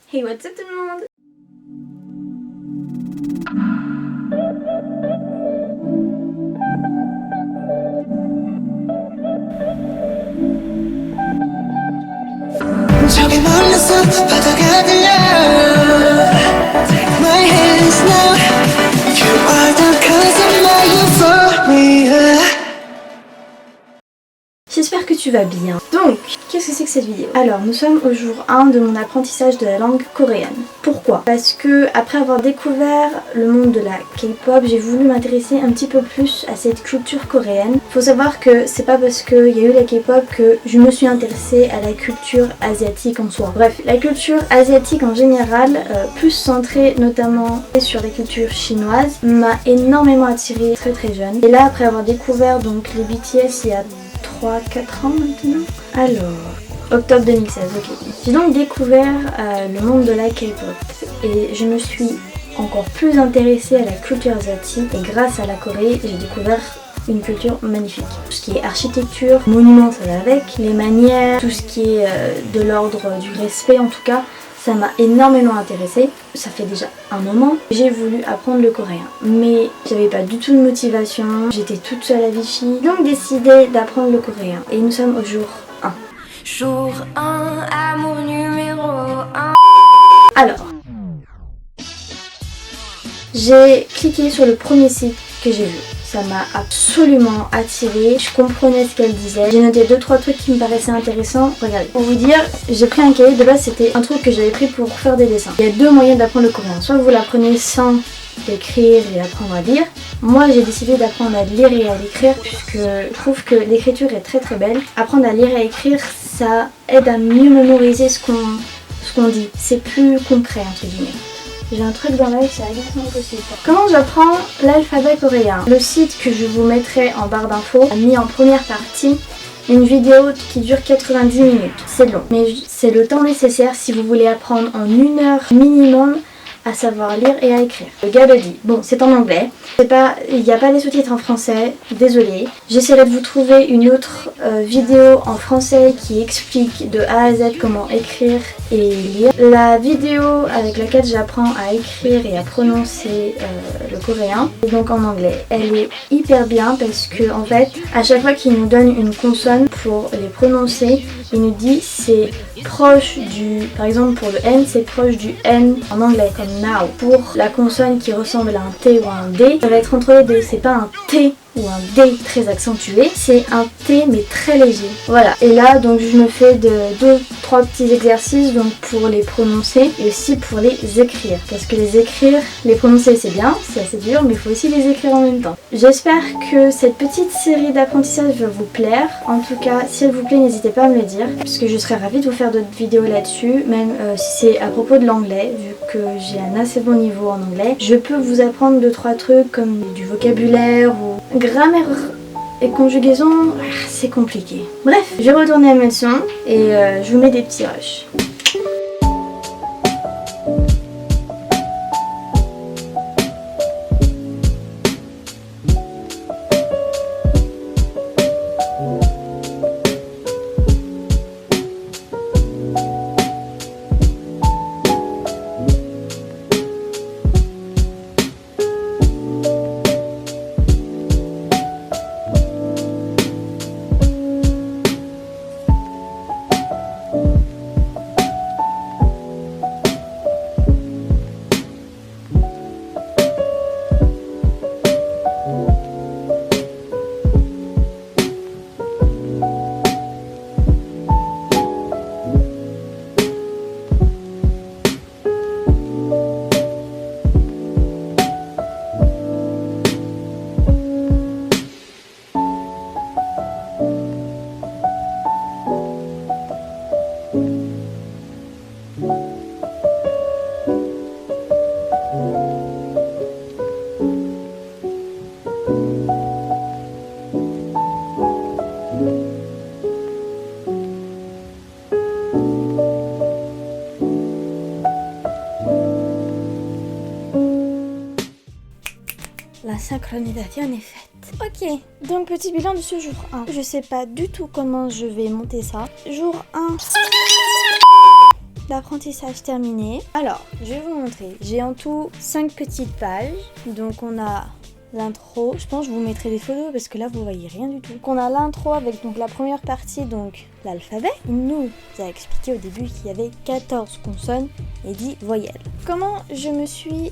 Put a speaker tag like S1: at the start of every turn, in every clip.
S1: Hey, what's up tout le monde? 저기 멀리서 바다가 들려 Take my hands now You are the cause of my euphoria. J'espère que tu vas bien. Donc, qu'est-ce que c'est que cette vidéo? Alors, nous sommes au jour 1 de mon apprentissage de la langue coréenne. Pourquoi? Parce que après avoir découvert le monde de la K-pop, j'ai voulu m'intéresser un petit peu plus à cette culture coréenne. Faut savoir que c'est pas parce qu'il y a eu la K-pop que je me suis intéressée à la culture asiatique en soi. Bref, la culture asiatique en général, plus centrée notamment sur la culture chinoise, m'a énormément attirée très très jeune. Et là, après avoir découvert donc les BTS il y a 3-4 ans maintenant. Alors, octobre 2016, ok. J'ai donc découvert le monde de la K-pop et je me suis encore plus intéressée à la culture asiatique et grâce à la Corée, j'ai découvert une culture magnifique. Tout ce qui est architecture, monuments, ça va avec, les manières, tout ce qui est de l'ordre du respect en tout cas, ça m'a énormément intéressée. Ça fait déjà un moment. J'ai voulu apprendre le coréen, mais j'avais pas du tout de motivation. J'étais toute seule à Vichy. Donc décidé d'apprendre le coréen. Et nous sommes au jour 1. Jour 1, amour numéro 1. Alors, j'ai cliqué sur le premier site que j'ai vu. Ça m'a absolument attirée, je comprenais ce qu'elle disait. J'ai noté 2-3 trucs qui me paraissaient intéressants. Regardez, pour vous dire, j'ai pris un cahier. De base c'était un truc que j'avais pris pour faire des dessins. Il y a deux moyens d'apprendre le coréen. Soit vous l'apprenez sans écrire et apprendre à lire. Moi j'ai décidé d'apprendre à lire et à l'écrire puisque je trouve que l'écriture est très très belle. Apprendre à lire et à écrire, ça aide à mieux mémoriser ce qu'on dit. C'est plus concret entre guillemets. J'ai un truc dans l'œil, c'est exactement possible. Comment j'apprends l'alphabet coréen? Le site que je vous mettrai en barre d'infos a mis en première partie une vidéo qui dure 90 minutes. C'est long, mais c'est le temps nécessaire si vous voulez apprendre en 1 heure minimum à savoir lire et à écrire. Le gars le dit. Bon, c'est en anglais. Il n'y a pas les sous-titres en français. Désolée. J'essaierai de vous trouver une autre vidéo en français qui explique de A à Z comment écrire et lire. La vidéo avec laquelle j'apprends à écrire et à prononcer le coréen est donc en anglais. Elle est hyper bien parce que en fait, à chaque fois qu'il nous donne une consonne pour les prononcer, il nous dit c'est proche du, par exemple pour le N, c'est proche du N en anglais comme now. Pour la consonne qui ressemble à un T ou à un D, ça va être entre les deux, c'est pas un T ou un D très accentué, c'est un T mais très léger. Voilà, et là donc je me fais 2-3 petits exercices donc pour les prononcer et aussi pour les écrire. Parce que les écrire, les prononcer c'est bien, c'est assez dur, mais il faut aussi les écrire en même temps. J'espère que cette petite série d'apprentissage va vous plaire. En tout cas, si elle vous plaît, n'hésitez pas à me le dire, puisque je serais ravie de vous faire d'autres vidéos là-dessus, même si c'est à propos de l'anglais, vu que j'ai un assez bon niveau en anglais. Je peux vous apprendre 2-3 trucs comme du vocabulaire ou grammaire et conjugaison, c'est compliqué. Bref, je vais retourner à mes leçons et je vous mets des petits rushs. La synchronisation est faite. Ok, donc petit bilan de ce jour 1. Je sais pas du tout comment je vais monter ça. Jour 1. d'apprentissage terminé. Alors, je vais vous montrer. J'ai en tout 5 petites pages. Donc on a l'intro. Je pense que je vous mettrai des photos parce que là vous voyez rien du tout. Donc on a l'intro avec donc la première partie, donc l'alphabet. Il nous a expliqué au début qu'il y avait 14 consonnes et 10 voyelles. Comment je me suis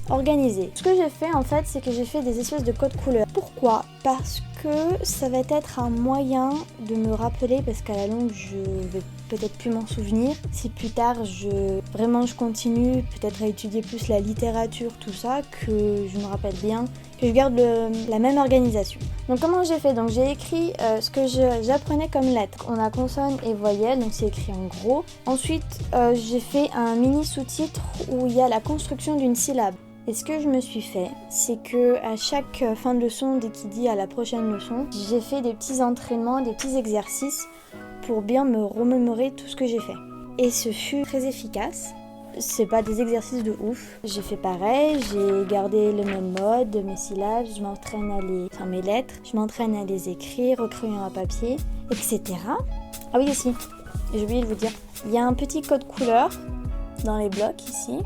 S1: organisée? Ce que j'ai fait en fait, c'est que j'ai fait des espèces de codes couleurs. Pourquoi? Parce que ça va être un moyen de me rappeler, parce qu'à la longue je vais peut-être plus m'en souvenir. Si plus tard je continue peut-être à étudier plus la littérature, tout ça, que je me rappelle bien, que je garde la même organisation. Donc comment j'ai fait? Donc j'ai écrit ce que j'apprenais comme lettres. On a consonnes et voyelles, donc c'est écrit en gros. Ensuite j'ai fait un mini sous-titre où il y a la construction d'une syllabe. Et ce que je me suis fait, c'est que à chaque fin de leçon, dès qu'il dit à la prochaine leçon, j'ai fait des petits entraînements, des petits exercices pour bien me remémorer tout ce que j'ai fait. Et ce fut très efficace. C'est pas des exercices de ouf. J'ai fait pareil, j'ai gardé le même mode, mes syllabes, je m'entraîne à mes lettres, je m'entraîne à les écrire au crayon à papier, etc. Ah oui aussi, j'ai oublié de vous dire, il y a un petit code couleur dans les blocs ici.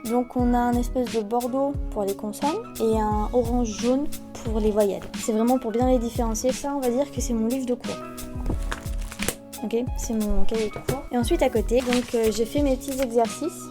S1: Donc on a un espèce de bordeaux pour les consonnes et un orange jaune pour les voyelles. C'est vraiment pour bien les différencier. Ça, on va dire que c'est mon livre de cours. Ok, c'est mon cahier de cours. Et ensuite à côté, donc j'ai fait mes petits exercices.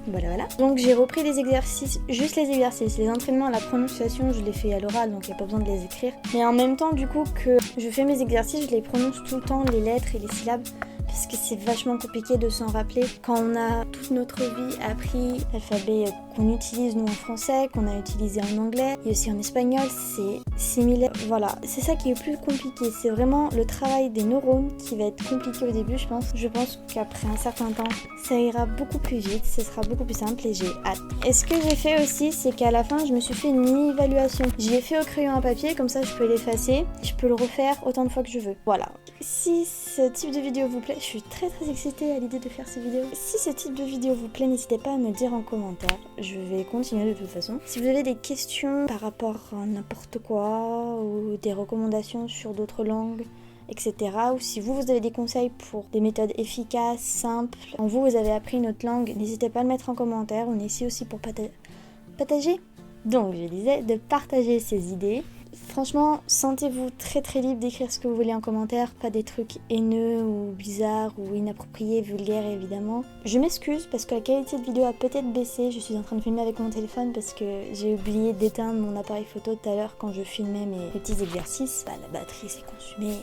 S1: Voilà. Donc j'ai repris les exercices, juste les exercices. Les entraînements à la prononciation, je les fais à l'oral, donc il n'y a pas besoin de les écrire. Mais en même temps, du coup, que je fais mes exercices, je les prononce tout le temps, les lettres et les syllabes. Parce que c'est vachement compliqué de s'en rappeler quand on a toute notre vie appris l'alphabet qu'on utilise nous en français, qu'on a utilisé en anglais et aussi en espagnol, c'est similaire. Voilà, c'est ça qui est le plus compliqué, c'est vraiment le travail des neurones qui va être compliqué au début, je pense. Je pense qu'après un certain temps, ça ira beaucoup plus vite, ce sera beaucoup plus simple et j'ai hâte. Et ce que j'ai fait aussi, c'est qu'à la fin, je me suis fait une mini-évaluation. Je l'ai fait au crayon à papier, comme ça je peux l'effacer, je peux le refaire autant de fois que je veux. Voilà. Si ce type de vidéo vous plaît, je suis très excitée à l'idée de faire ces vidéos. Si ce type de vidéo vous plaît, n'hésitez pas à me le dire en commentaire. Je vais continuer de toute façon. Si vous avez des questions par rapport à n'importe quoi ou des recommandations sur d'autres langues, etc. Ou si vous avez des conseils pour des méthodes efficaces, simples, quand vous avez appris une autre langue, n'hésitez pas à le mettre en commentaire. On est ici aussi pour partager. Donc je disais de partager ces idées. Franchement, sentez-vous très libre d'écrire ce que vous voulez en commentaire, pas des trucs haineux ou bizarres ou inappropriés, vulgaires évidemment. Je m'excuse parce que la qualité de vidéo a peut-être baissé, je suis en train de filmer avec mon téléphone parce que j'ai oublié d'éteindre mon appareil photo tout à l'heure quand je filmais mes petits exercices. La batterie s'est consumée,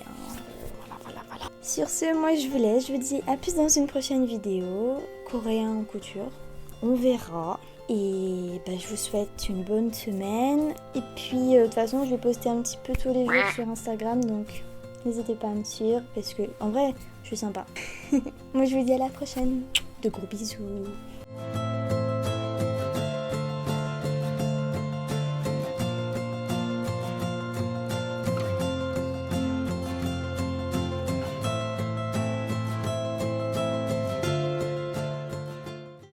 S1: voilà. Sur ce, moi je vous laisse, je vous dis à plus dans une prochaine vidéo, coréen en couture, on verra. Et je vous souhaite une bonne semaine. Et puis de toute façon je vais poster un petit peu tous les jours sur Instagram. Donc n'hésitez pas à me suivre parce que en vrai je suis sympa. Moi je vous dis à la prochaine. De gros bisous.